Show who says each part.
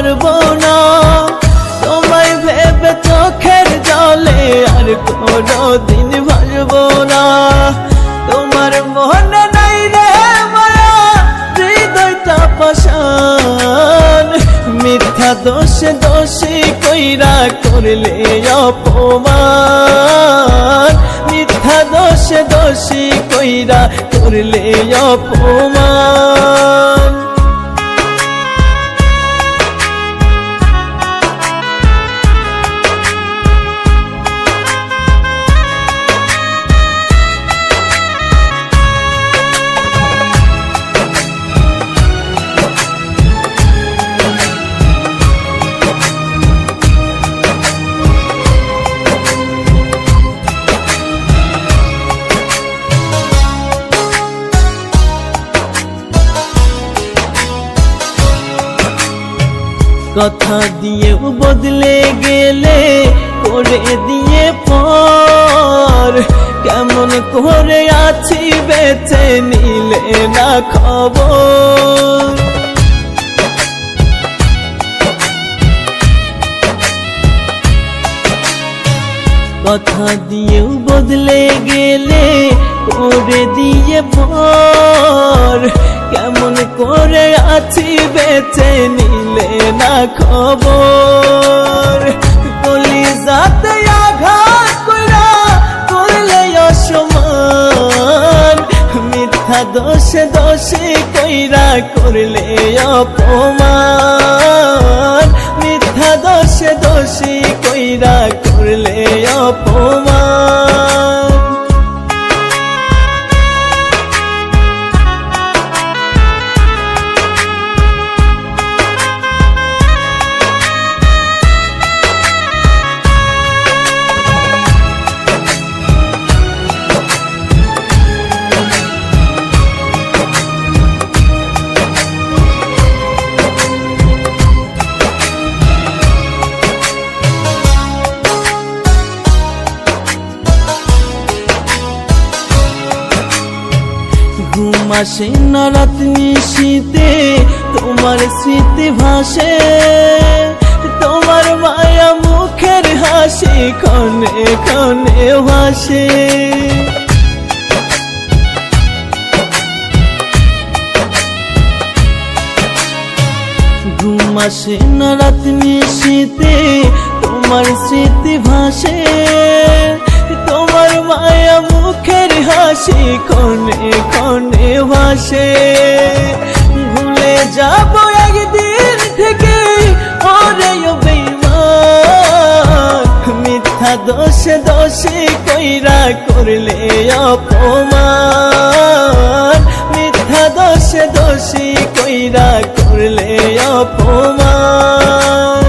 Speaker 1: পারবো না, তোমায় ভেবে চোখের জলে আর কোনোদিন ভাসবো না। তোমার মনে নাই রে মায়া, হৃদয়টা পাষাণ, মিথ্যা দোষে দোষী কইরা করলে অপমান, মিথ্যা দোষে দোষী কইরা করলে অপমান। কথা দিয়েও বদলে গেলে, করে দিয়ে পর, কেমন করে আছি বেঁচে নিলে না খবর। কথা দিয়েও বদলে গেলে, করে দিয়ে পর, কেমন করে আছি বেঁচে নিলে না খবর। কলিজাতে আঘাত কইরা করলে অসম্মান, মিথ্যা দোষে দোষী কইরা করলে অপমান, মিথ্যা দোষে দোষী কইরা করলে অপমান। ঘুম আসে না রাত নিশীতে, তোমার স্মৃতি ভাসে, তোমার মায়া মুখের হাসি ক্ষণে ক্ষণে ভাসে। ঘুম আসে না রাত নিশীতে, তোমার স্মৃতি ভাসে, তোমার মায়া মুখের হাসি ক্ষণে ক্ষণে ভাসে। ভুলে যাব একদিন থেকে ওরে বেঈমান, মিথ্যা দোষে দোষী কইরা করলে অপমান, মিথ্যা দোষে দোষী কইরা করলে অপমান।